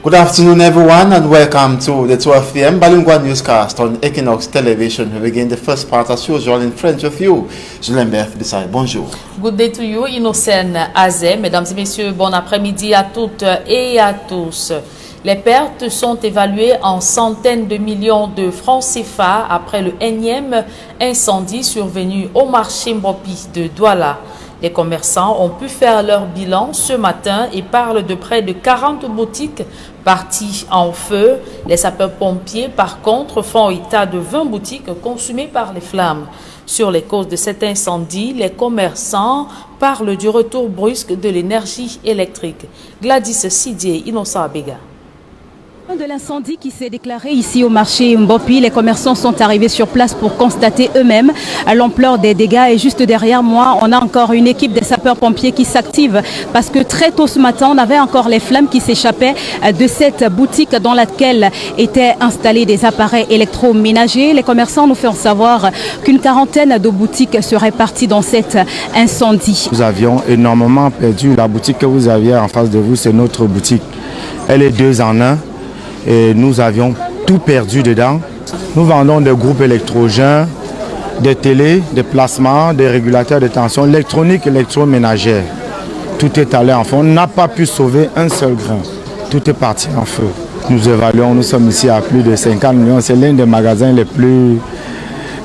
Good afternoon, everyone, and welcome to the 12 p.m. Bilingue newscast on Equinoxe television. We begin the first part as usual in French with you. Bonjour. Good day to you, Innocent Azé. Mesdames et messieurs, bon après-midi à toutes et à tous. Les pertes sont évaluées en centaines de millions de francs CFA après le énième incendie survenu au marché Mardi de Douala. Les commerçants ont pu faire leur bilan ce matin et parlent de près de 40 boutiques parties en feu. Les sapeurs-pompiers, par contre, font état de 20 boutiques consumées par les flammes. Sur les causes de cet incendie, les commerçants parlent du retour brusque de l'énergie électrique. Gladys Sidier, Innocent Abega. De l'incendie qui s'est déclaré ici au marché Mbopi, les commerçants sont arrivés sur place pour constater eux-mêmes l'ampleur des dégâts. Et juste derrière moi, on a encore une équipe des sapeurs-pompiers qui s'active parce que très tôt ce matin, on avait encore les flammes qui s'échappaient de cette boutique dans laquelle étaient installés des appareils électroménagers. Les commerçants nous font savoir qu'une quarantaine de boutiques seraient parties dans cet incendie. Nous avions énormément perdu. La boutique que vous aviez en face de vous, c'est notre boutique. Elle est 2 en 1. Et nous avions tout perdu dedans. Nous vendons des groupes électrogènes, des télés, des placements, des régulateurs de tension, électronique, électroménagère. Tout est allé en feu. On n'a pas pu sauver un seul grain. Tout est parti en feu. Nous évaluons, nous sommes ici à plus de 50 millions. C'est l'un des magasins les plus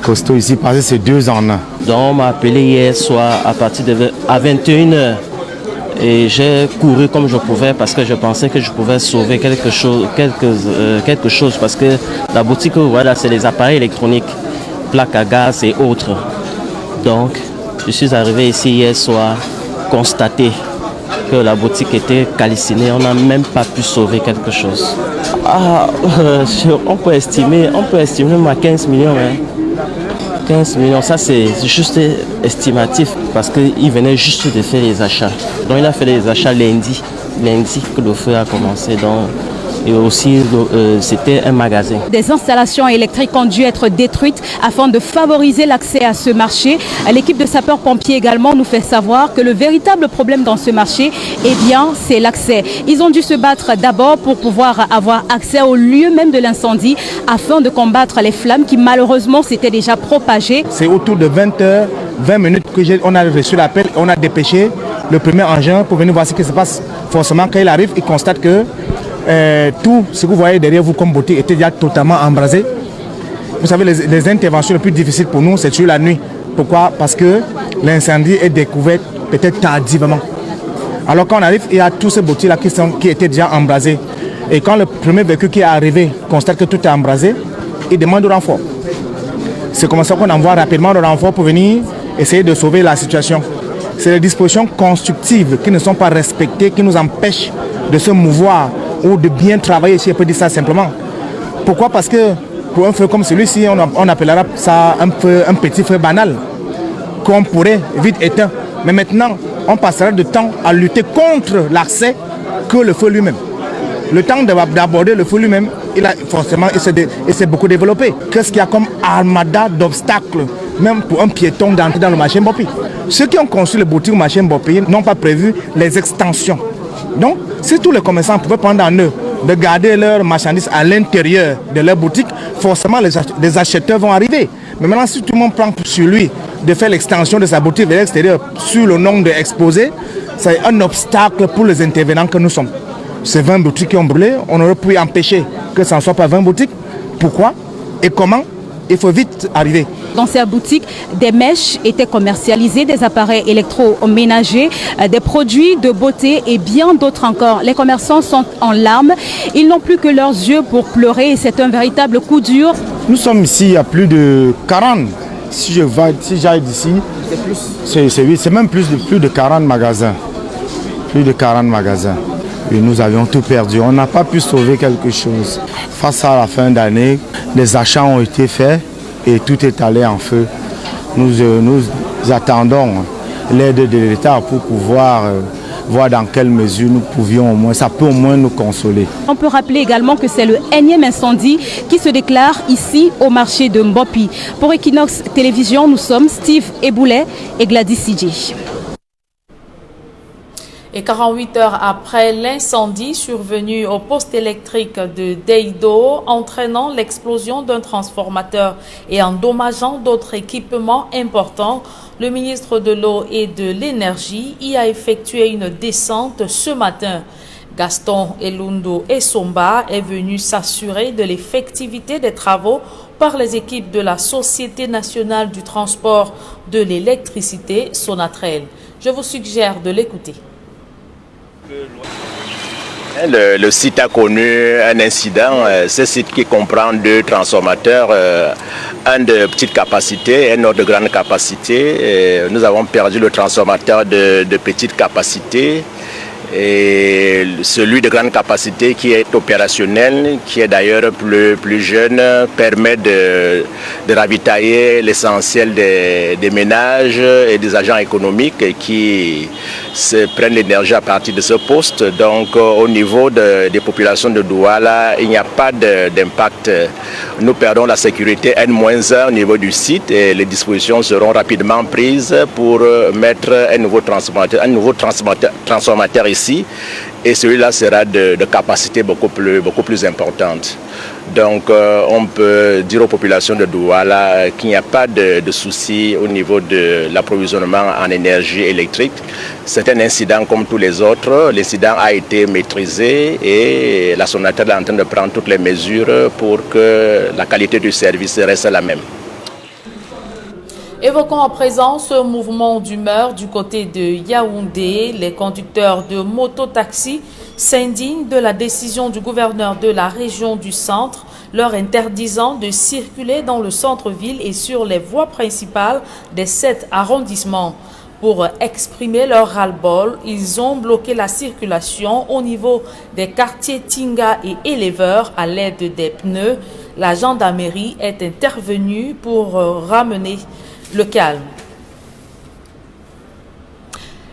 costauds ici parce que c'est 2 en 1. Donc on m'a appelé hier soir à partir de 21h. Et j'ai couru comme je pouvais parce que je pensais que je pouvais sauver quelque chose parce que la boutique, voilà, c'est les appareils électroniques, plaques à gaz et autres. Donc, je suis arrivé ici hier soir, constater que la boutique était calcinée. On n'a même pas pu sauver quelque chose. On peut estimer à 15 millions. Hein. 15 millions, ça c'est juste estimatif parce qu'il venait juste de faire les achats. Donc il a fait les achats lundi que le feu a commencé. Donc, et aussi c'était un magasin. Des installations électriques ont dû être détruites afin de favoriser l'accès à ce marché. L'équipe de sapeurs-pompiers également nous fait savoir que le véritable problème dans ce marché, eh bien, c'est l'accès. Ils ont dû se battre d'abord pour pouvoir avoir accès au lieu même de l'incendie afin de combattre les flammes qui malheureusement s'étaient déjà propagées. C'est autour de 20h, 20 minutes qu'on a reçu l'appel, on a dépêché le premier engin pour venir voir ce qui se passe. Forcément, quand il arrive, il constate que tout ce que vous voyez derrière vous comme boutique était déjà totalement embrasé. Vous savez, les interventions les plus difficiles pour nous, c'est sur la nuit. Pourquoi? Parce que l'incendie est découvert peut-être tardivement. Alors quand on arrive, il y a tous ces boutiques-là qui étaient déjà embrasés. Et quand le premier véhicule qui est arrivé constate que tout est embrasé, il demande au renfort. C'est comme ça qu'on envoie rapidement le renfort pour venir essayer de sauver la situation. C'est les dispositions constructives qui ne sont pas respectées, qui nous empêchent de se mouvoir ou de bien travailler, si on peut dire ça simplement. Pourquoi? Parce que pour un feu comme celui-ci, on appellera ça un petit feu banal qu'on pourrait vite éteindre. Mais maintenant, on passera du temps à lutter contre l'accès que le feu lui-même. Le temps d'aborder le feu lui-même, il s'est beaucoup développé. Qu'est-ce qu'il y a comme armada d'obstacles, même pour un piéton d'entrer dans le marché Mbopi? Ceux qui ont construit les boutiques au marché Mbopi n'ont pas prévu les extensions. Donc, si tous les commerçants pouvaient prendre en eux de garder leurs marchandises à l'intérieur de leur boutique, forcément les acheteurs vont arriver. Mais maintenant, si tout le monde prend sur lui de faire l'extension de sa boutique vers l'extérieur sur le nom d'exposés, c'est un obstacle pour les intervenants que nous sommes. Ces 20 boutiques qui ont brûlé, on aurait pu empêcher que ce ne soit pas 20 boutiques. Pourquoi et comment? Il faut vite arriver. Dans ces boutiques, des mèches étaient commercialisées, des appareils électroménagers, des produits de beauté et bien d'autres encore. Les commerçants sont en larmes. Ils n'ont plus que leurs yeux pour pleurer et c'est un véritable coup dur. Nous sommes ici à plus de 40. Si j'aille d'ici, c'est même plus de 40 magasins. Plus de 40 magasins. Et nous avions tout perdu. On n'a pas pu sauver quelque chose. Face à la fin d'année, les achats ont été faits et tout est allé en feu. Nous attendons l'aide de l'État pour pouvoir voir dans quelle mesure nous pouvions au moins, ça peut au moins nous consoler. On peut rappeler également que c'est le énième incendie qui se déclare ici au marché de Mbopi. Pour Equinoxe Télévision, nous sommes Steve Eboulet et Gladys Sidier. Et 48 heures après l'incendie survenu au poste électrique de Deido, entraînant l'explosion d'un transformateur et endommageant d'autres équipements importants, le ministre de l'Eau et de l'Énergie y a effectué une descente ce matin. Gaston Elundo Essomba est venu s'assurer de l'effectivité des travaux par les équipes de la Société nationale du transport de l'électricité, Sonatrel. Je vous suggère de l'écouter. Le site a connu un incident. Ce site qui comprend 2 transformateurs, un de petite capacité et un autre de grande capacité. Nous avons perdu le transformateur de petite capacité. Et celui de grande capacité qui est opérationnel, qui est d'ailleurs plus jeune, permet de ravitailler l'essentiel des ménages et des agents économiques qui se prennent l'énergie à partir de ce poste. Donc au niveau des populations de Douala, il n'y a pas d'impact. Nous perdons la sécurité N-1 au niveau du site et les dispositions seront rapidement prises pour mettre un nouveau transformateur ici. Et celui-là sera de capacité beaucoup plus importante. Donc on peut dire aux populations de Douala qu'il n'y a pas de souci au niveau de l'approvisionnement en énergie électrique. C'est un incident comme tous les autres. L'incident a été maîtrisé et la Sonatrel est en train de prendre toutes les mesures pour que la qualité du service reste la même. Évoquons à présent ce mouvement d'humeur du côté de Yaoundé. Les conducteurs de mototaxi s'indignent de la décision du gouverneur de la région du centre, leur interdisant de circuler dans le centre-ville et sur les voies principales des 7 arrondissements. Pour exprimer leur ras-le-bol, ils ont bloqué la circulation au niveau des quartiers Tinga et Éleveur à l'aide des pneus. La gendarmerie est intervenue pour ramener le calme.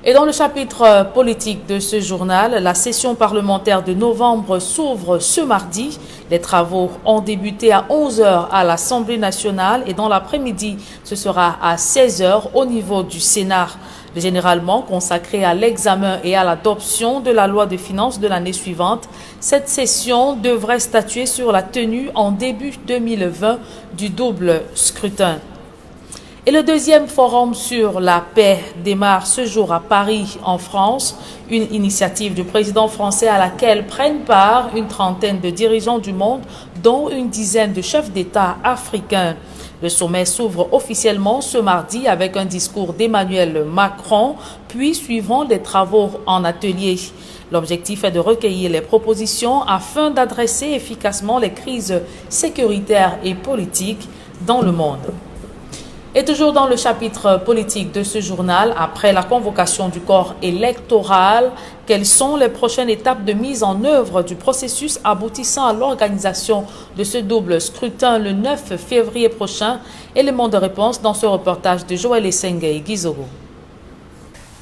Et dans le chapitre politique de ce journal, la session parlementaire de novembre s'ouvre ce mardi. Les travaux ont débuté à 11 h à l'Assemblée nationale et dans l'après-midi, ce sera à 16 h au niveau du Sénat. Généralement consacrée à l'examen et à l'adoption de la loi de finances de l'année suivante, cette session devrait statuer sur la tenue en début 2020 du double scrutin. Et le deuxième forum sur la paix démarre ce jour à Paris, en France, une initiative du président français à laquelle prennent part une trentaine de dirigeants du monde, dont une dizaine de chefs d'État africains. Le sommet s'ouvre officiellement ce mardi avec un discours d'Emmanuel Macron, puis suivront des travaux en atelier. L'objectif est de recueillir les propositions afin d'adresser efficacement les crises sécuritaires et politiques dans le monde. Et toujours dans le chapitre politique de ce journal, après la convocation du corps électoral, quelles sont les prochaines étapes de mise en œuvre du processus aboutissant à l'organisation de ce double scrutin le 9 février prochain? Élément de réponse dans ce reportage de Joël Essengue et Guizoro.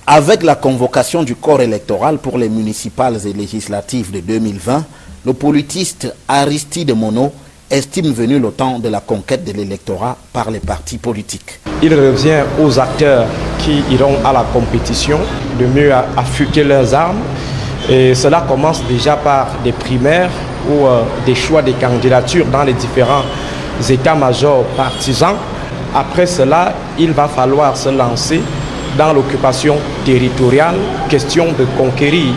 Avec la convocation du corps électoral pour les municipales et législatives de 2020, le politiste Aristide Mono estime venu le temps de la conquête de l'électorat par les partis politiques. Il revient aux acteurs qui iront à la compétition de mieux affûter leurs armes. Et cela commence déjà par des primaires ou des choix des candidatures dans les différents états-majors partisans. Après cela, il va falloir se lancer dans l'occupation territoriale, question de conquérir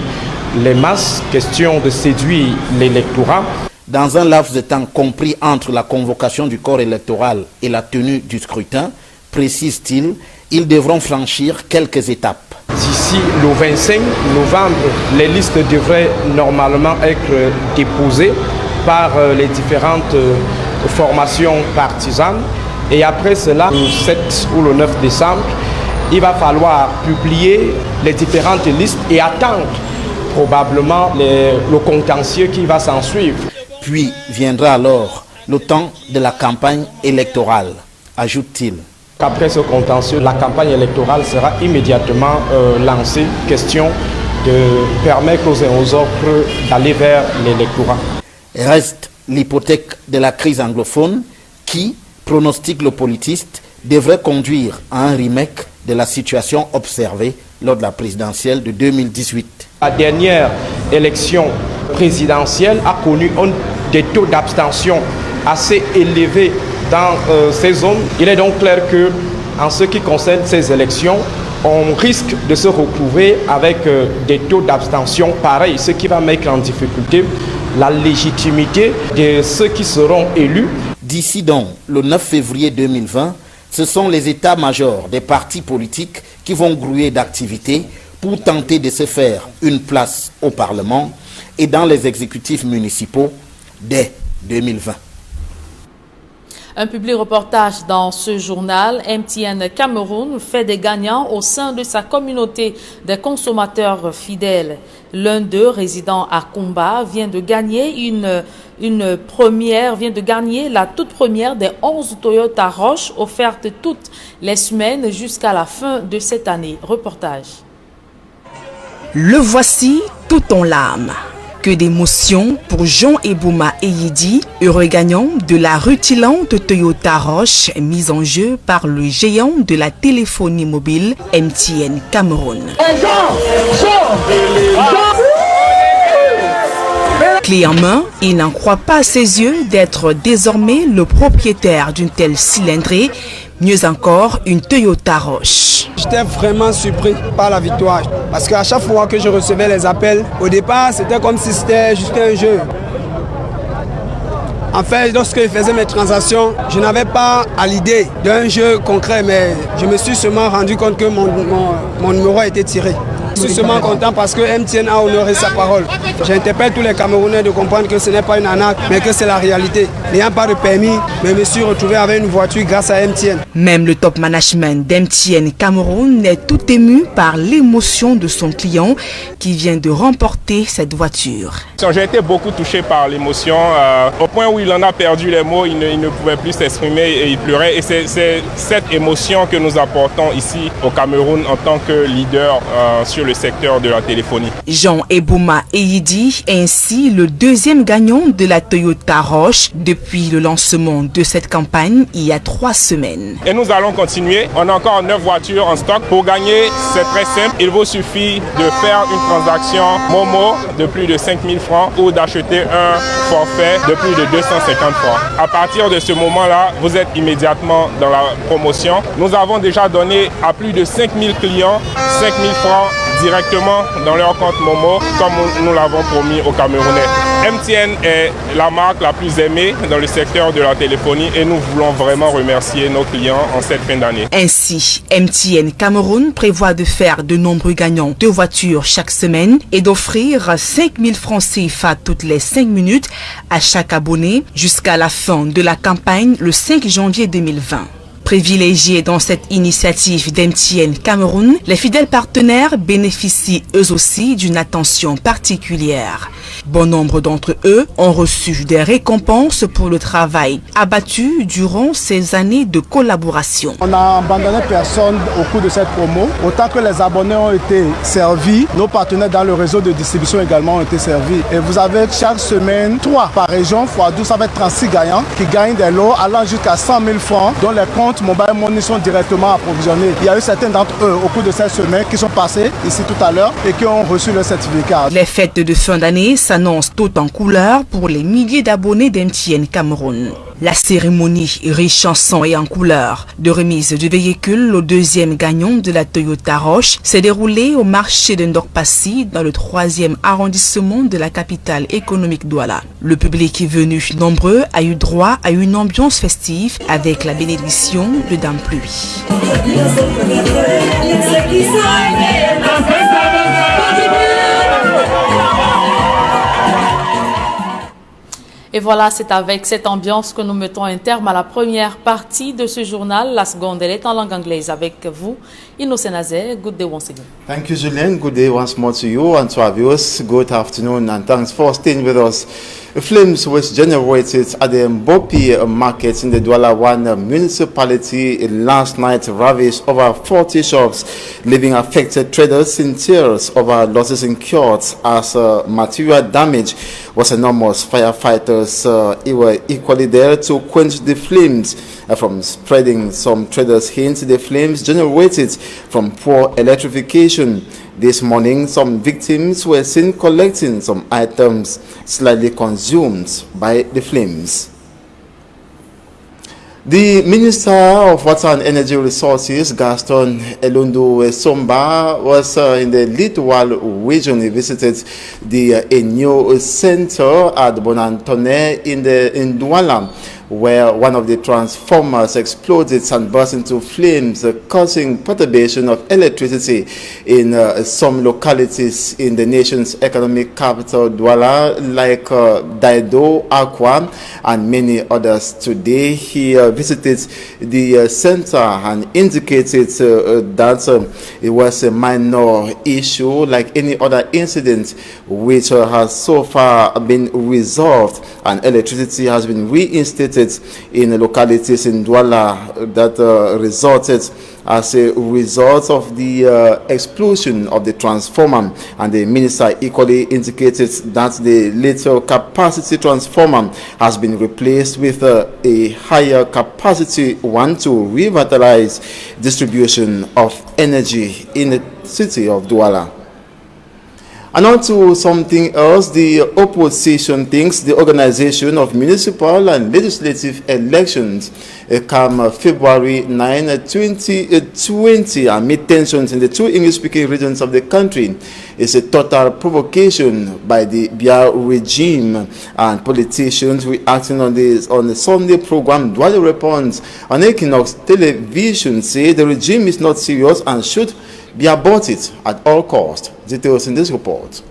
les masses, question de séduire l'électorat. Dans un laps de temps compris entre la convocation du corps électoral et la tenue du scrutin, précise-t-il, ils devront franchir quelques étapes. D'ici le 25 novembre, les listes devraient normalement être déposées par les différentes formations partisanes. Et après cela, le 7 ou le 9 décembre, il va falloir publier les différentes listes et attendre probablement le contentieux qui va s'en suivre. Puis viendra alors le temps de la campagne électorale, ajoute-t-il. Après ce contentieux, la campagne électorale sera immédiatement lancée. Question de permettre aux uns aux autres d'aller vers l'électorat. Reste l'hypothèque de la crise anglophone qui, pronostique le politiste, devrait conduire à un remake de la situation observée lors de la présidentielle de 2018. La dernière élection présidentielle a connu des taux d'abstention assez élevés dans ces zones. Il est donc clair que, en ce qui concerne ces élections, on risque de se retrouver avec des taux d'abstention pareils, ce qui va mettre en difficulté la légitimité de ceux qui seront élus. D'ici donc le 9 février 2020, ce sont les états-majors des partis politiques qui vont grouiller d'activités pour tenter de se faire une place au Parlement et dans les exécutifs municipaux dès 2020. Un public reportage dans ce journal. MTN Cameroun fait des gagnants au sein de sa communauté des consommateurs fidèles. L'un d'eux, résidant à Kumba, vient de gagner la toute première des 11 Toyota Roche offertes toutes les semaines jusqu'à la fin de cette année. Reportage. Le voici tout en larmes. Que d'émotions pour Jean Ebouma Eyidi, heureux gagnant de la rutilante Toyota Roche mise en jeu par le géant de la téléphonie mobile MTN Cameroun. Clé en main, il n'en croit pas à ses yeux d'être désormais le propriétaire d'une telle cylindrée, mieux encore une Toyota Roche. J'étais vraiment surpris par la victoire parce qu'à chaque fois que je recevais les appels, au départ c'était comme si c'était juste un jeu. En fait, lorsque je faisais mes transactions, je n'avais pas à l'idée d'un jeu concret, mais je me suis seulement rendu compte que mon numéro a été tiré. Je suis seulement content parce que MTN a honoré sa parole. J'interpelle tous les Camerounais de comprendre que ce n'est pas une arnaque, mais que c'est la réalité. N'ayant pas de permis, mais je me suis retrouvé avec une voiture grâce à MTN. Même le top management d'MTN Cameroun est tout ému par l'émotion de son client qui vient de remporter cette voiture. J'ai été beaucoup touché par l'émotion, au point où il en a perdu les mots, il ne pouvait plus s'exprimer et il pleurait. Et c'est cette émotion que nous apportons ici au Cameroun en tant que leader sur le secteur de la téléphonie. Jean Ebouma Eyidi est ainsi le deuxième gagnant de la Toyota Roche depuis le lancement de cette campagne il y a 3 semaines. Et nous allons continuer. On a encore 9 voitures en stock. Pour gagner, c'est très simple. Il vous suffit de faire une transaction Momo de plus de 5 000 francs ou d'acheter un forfait de plus de 250 francs. À partir de ce moment-là, vous êtes immédiatement dans la promotion. Nous avons déjà donné à plus de 5 000 clients 5 000 francs directement dans leur compte Momo, comme nous l'avons promis aux Camerounais. MTN est la marque la plus aimée dans le secteur de la téléphonie et nous voulons vraiment remercier nos clients en cette fin d'année. Ainsi, MTN Cameroun prévoit de faire de nombreux gagnants de voitures chaque semaine et d'offrir 5 000 francs CFA toutes les 5 minutes à chaque abonné jusqu'à la fin de la campagne le 5 janvier 2020. Privilégiés dans cette initiative d'MTN Cameroun, les fidèles partenaires bénéficient eux aussi d'une attention particulière. Bon nombre d'entre eux ont reçu des récompenses pour le travail abattu durant ces années de collaboration. On n'a abandonné personne au cours de cette promo. Autant que les abonnés ont été servis, nos partenaires dans le réseau de distribution également ont été servis. Et vous avez chaque semaine 3 par région, fois 12, ça fait 36 gagnants qui gagnent des lots allant jusqu'à 100 000 francs dont les comptes mobile money sont directement approvisionnés. Il y a eu certains d'entre eux au cours de cette semaine qui sont passés ici tout à l'heure et qui ont reçu le certificat. Les fêtes de fin d'année s'annoncent toutes en couleurs pour les milliers d'abonnés d'MTN Cameroun. La cérémonie riche en sang et en couleurs de remise du véhicule au deuxième gagnant de la Toyota Roche s'est déroulée au marché de Ndokpassi dans le 3e arrondissement de la capitale économique Douala. Le public venu nombreux a eu droit à une ambiance festive avec la bénédiction de Dame Pluie. Et voilà, c'est avec cette ambiance que nous mettons un terme à la première partie de ce journal. La seconde, elle est en langue anglaise avec vous, Innocent Azé. Good day once again. Thank you, Julien. Good day once more to you and to our viewers. Good afternoon and thanks for staying with us. Flames was generated at the Mbopi market in the Douala 1 municipality last night ravaged over 40 shops, leaving affected traders in tears over losses incurred as material damage was enormous. Firefighters were equally there to quench the flames from spreading. Some traders hint the flames generated from poor electrification. This morning, some victims were seen collecting some items slightly consumed by the flames. The Minister of Water and Energy Resources, Gaston Elundu Somba, was in the Litwal region. He visited the Enyo Center at Bonantone in Douala, where one of the transformers exploded and burst into flames, causing perturbation of electricity in some localities in the nation's economic capital, Douala, like Daido, Akwa, and many others. Today, he visited the center and indicated that it was a minor issue, like any other incident, which has so far been resolved, and electricity has been reinstated in localities in Douala that resulted as a result of the explosion of the transformer. And the minister equally indicated that the little capacity transformer has been replaced with a higher capacity one to revitalize distribution of energy in the city of Douala. And on to something else, the opposition thinks the organization of municipal and legislative elections come February 9, 2020 amid tensions in the two English-speaking regions of the country is a total provocation by the Biya regime, and politicians reacting on the Sunday program Douala Responds on Equinoxe television say the regime is not serious and should be aborted at all costs. Details in this report.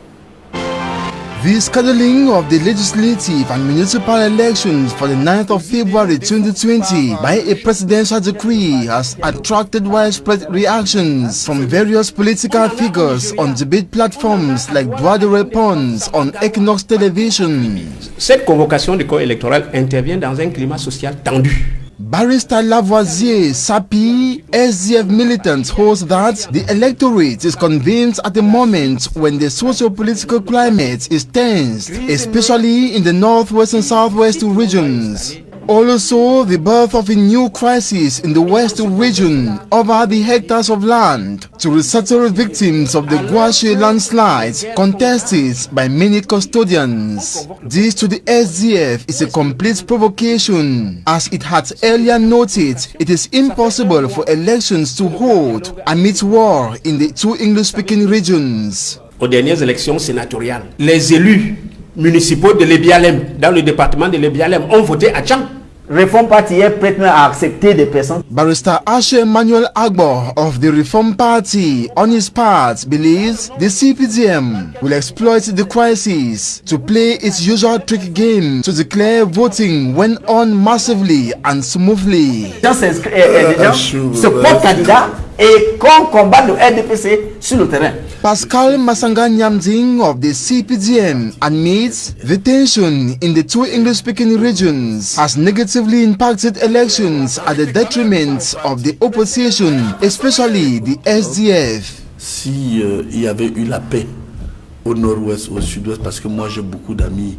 The scheduling of the legislative and municipal elections for the 9th of February 2020 by a presidential decree has attracted widespread reactions from various political figures on debate platforms like Douala Responds on Equinoxe television. Cette convocation du corps électoral intervient dans un climat social tendu. Barrister Lavoisier Sapi, SDF militant, holds that the electorate is convinced at the moment when the socio-political climate is tense, especially in the northwest and southwest regions. Also, the birth of a new crisis in the west region over the hectares of land to resettle victims of the Guashe landslides contested by many custodians. This to the SDF is a complete provocation. As it had earlier noted, it is impossible for elections to hold amid war in the two English-speaking regions. Aux dernières élections sénatoriales, les élus municipaux de l'Ebialem, dans le département de l'Ebialem, ont voté à Tchang. Reform Party est prête à accepter des personnes. Barrister Ashe Emmanuel Agbo of the Reform Party, on his part, believes the CPDM will exploit the crisis to play its usual trick game to declare voting went on massively and smoothly. Les gens se portent candidats et qu'on combat le RDPC sur le terrain. Pascal Masanga Nyamding of the CPDM admits the tension in the two English-speaking regions has negatively impacted elections at the detriment of the opposition, especially the SDF. Si il y avait eu la paix au nord-ouest, au sud-ouest, parce que moi j'ai beaucoup d'amis.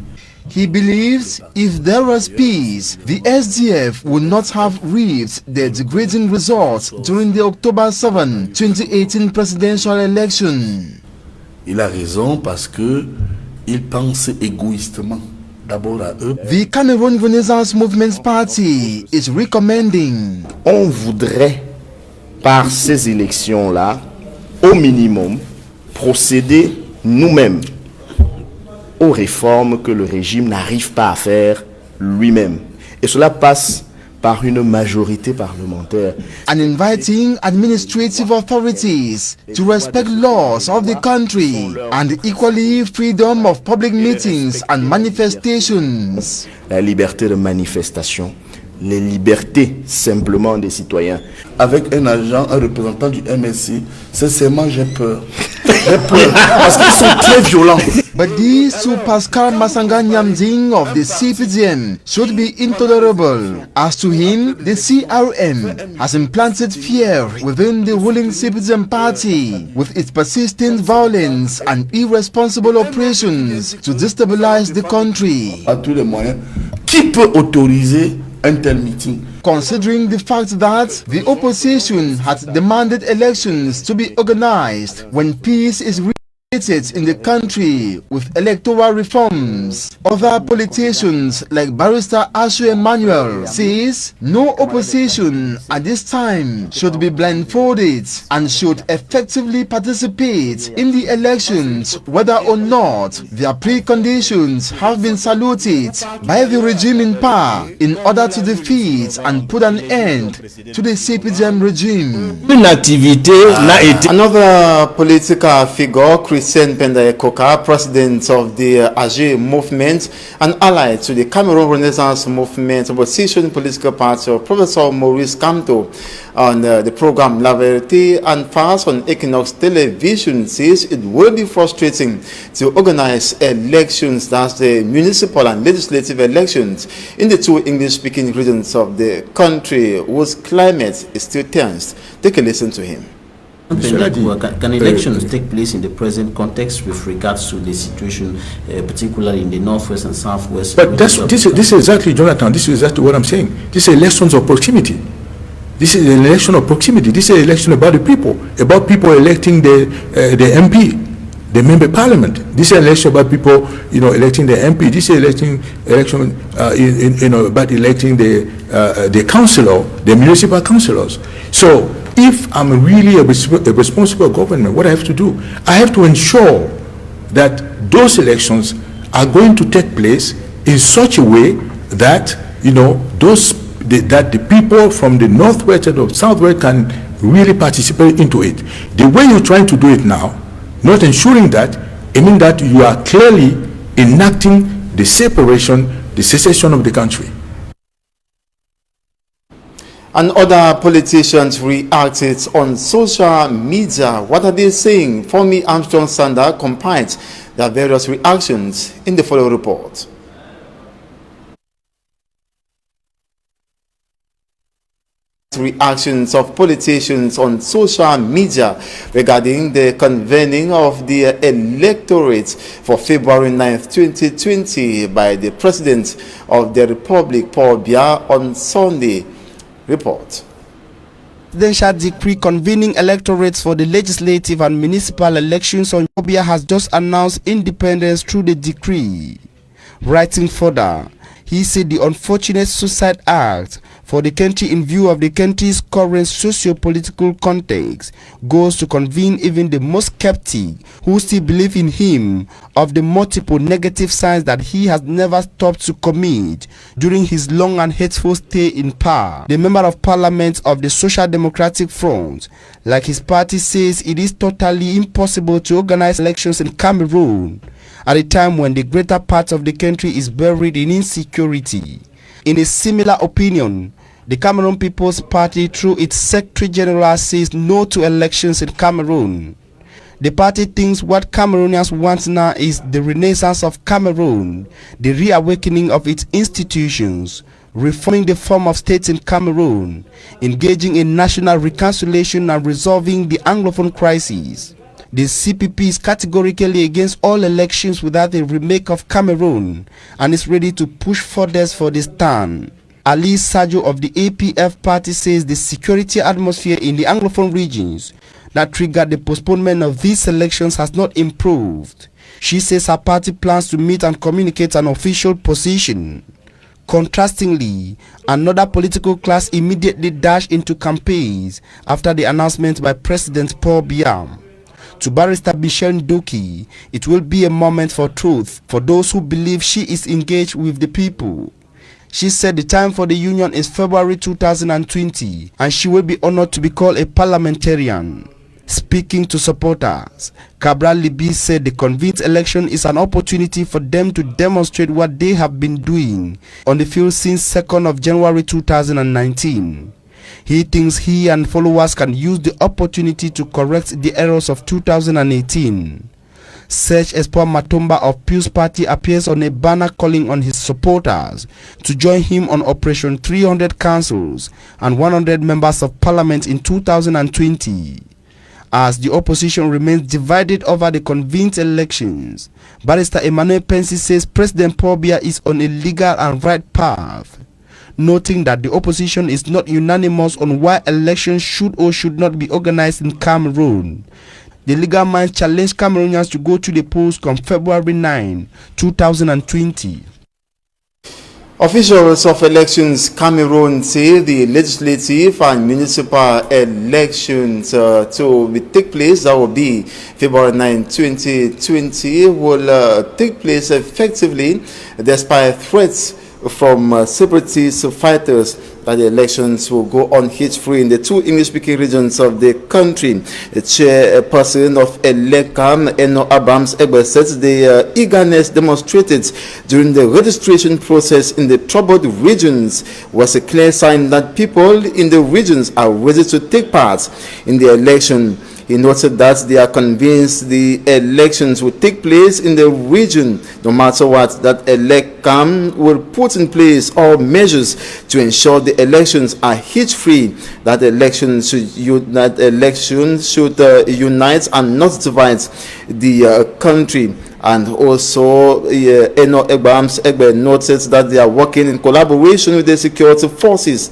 He believes if there was peace, the SDF would not have reaped the degrading results during the October 7, 2018 presidential election. Il a raison parce que il pense égoïstement d'abord à eux. The Cameroon Renaissance Movement Party is recommending. On voudrait par ces élections-là, au minimum, procéder nous-mêmes aux réformes que le régime n'arrive pas à faire lui-même. Et cela passe par une majorité parlementaire. And inviting administrative authorities to respect laws of the country and equally freedom of public meetings and manifestations. La liberté de manifestation, les libertés simplement des citoyens. Avec un agent, un représentant du MSC, sincèrement j'ai peur. J'ai peur parce qu'ils sont très violents. But this to Pascal Masanga Nyamding of the CPDM should be intolerable. As to him, the CRM has implanted fear within the ruling CPDM party with its persistent violence and irresponsible operations to destabilize the country. À tous les moyens, qui peut autoriser un tel meeting? Considering the fact that the opposition had demanded elections to be organized when peace is in the country with electoral reforms. Other politicians like Barrister Ashu Emmanuel says no opposition at this time should be blindfolded and should effectively participate in the elections whether or not their preconditions have been saluted by the regime in power in order to defeat and put an end to the CPDM regime. Another political figure, Christian Pendaye Koka, president of the AG movement and allied to the Cameroon Renaissance movement opposition political party, Professor Maurice Kamto, on the program La Vérité en Face on Equinoxe television, says it will be frustrating to organize elections, that's the municipal and legislative elections, in the two English-speaking regions of the country whose climate is still tense. Take a listen to him. Can elections take place in the present context with regards to the situation, particularly in the northwest and southwest? But this is exactly, Jonathan, this is exactly what I'm saying. This is elections of proximity. This is an election of proximity. This is an election about the people electing the MP, the member of parliament. This is an election about people, electing the MP. This is election about electing the councillor, the municipal councillors. So if I'm really a responsible government, what I have to do, I have to ensure that those elections are going to take place in such a way that that the people from the northwest and the southwest can really participate into it. The way you're trying to do it now, not ensuring that, it means that you are clearly enacting the separation, the secession of the country. And other politicians reacted on social media. What are they saying? For me, Armstrong Sander compiled their various reactions in the following report. Reactions of politicians on social media regarding the convening of the electorate for February 9th, 2020 by the President of the Republic, Paul Biya, on Sunday. Report. The presidential decree convening electorates for the legislative and municipal elections on Biya has just announced independence through the decree. Writing further, he said the unfortunate Suicide Act for the country in view of the country's current socio-political context goes to convene even the most skeptic who still believe in him of the multiple negative signs that he has never stopped to commit during his long and hateful stay in power. The member of parliament of the Social Democratic Front, like his party, says it is totally impossible to organize elections in Cameroon at a time when the greater part of the country is buried in insecurity. In a similar opinion, the Cameroon People's Party, through its Secretary General, says no to elections in Cameroon. The party thinks what Cameroonians want now is the renaissance of Cameroon, the reawakening of its institutions, reforming the form of states in Cameroon, engaging in national reconciliation and resolving the Anglophone crisis. The CPP is categorically against all elections without a remake of Cameroon and is ready to push further for this stand. Ali Sajo of the APF party says the security atmosphere in the Anglophone regions that triggered the postponement of these elections has not improved. She says her party plans to meet and communicate an official position. Contrastingly, another political class immediately dashed into campaigns after the announcement by President Paul Biya. To Barrister Michelle Ndoki, it will be a moment for truth for those who believe she is engaged with the people. She said the time for the union is February 2020 and she will be honored to be called a parliamentarian. Speaking to supporters, Cabral Libi said the convinced election is an opportunity for them to demonstrate what they have been doing on the field since 2nd of January 2019. He thinks he and followers can use the opportunity to correct the errors of 2018. Serge Espoir Matomba of Pius Party appears on a banner calling on his supporters to join him on Operation 300 councils and 100 members of parliament in 2020. As the opposition remains divided over the convened elections, Barrister Emmanuel Pensi says President Paul Biya is on a legal and right path, noting that the opposition is not unanimous on why elections should or should not be organized in Cameroon. The legal minds challenged Cameroonians to go to the polls on February 9, 2020. Officials of Elections Cameroon say the legislative and municipal elections to take place, that will be February 9, 2020, will take place effectively despite threats from separatist fighters that the elections will go unhitch-free in the two English-speaking regions of the country. The chairperson of ELECAM, Eno Abrams Egbe, says the eagerness demonstrated during the registration process in the troubled regions was a clear sign that people in the regions are ready to take part in the election. He noted that they are convinced the elections will take place in the region, no matter what, that ELECAM will put in place all measures to ensure the elections are hitch-free, that elections should unite and not divide the country. And also, Eno Abrams Egbe noted that they are working in collaboration with the security forces.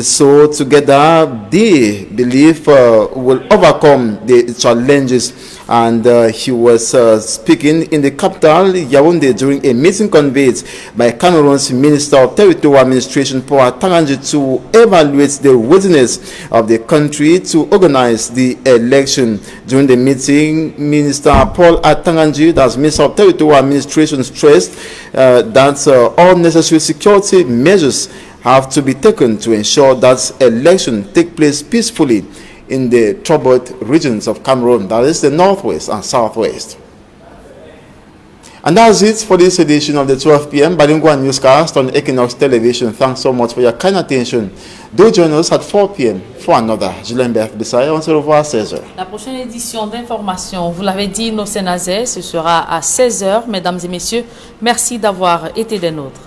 So together, they believe will overcome the challenges. And he was speaking in the capital, Yaoundé, during a meeting convened by Cameroon's Minister of Territorial Administration, Paul Atanganji, to evaluate the readiness of the country to organize the election. During the meeting, Minister Paul Atanganji, that's Minister of Territorial Administration, stressed that all necessary security measures have to be taken to ensure that election take place peacefully in the troubled regions of Cameroon, that is the northwest and southwest. And that's it for this edition of the 12 p.m. Bilingue newscast on Equinoxe Television. Thanks so much for your kind attention. Do join us at 4 p.m. for another. Julien Bessaya, on se revoit à 16h. La prochaine édition d'information, vous l'avez dit, nos Sénazais, ce sera à 16h. Mesdames et messieurs, merci d'avoir été des nôtres.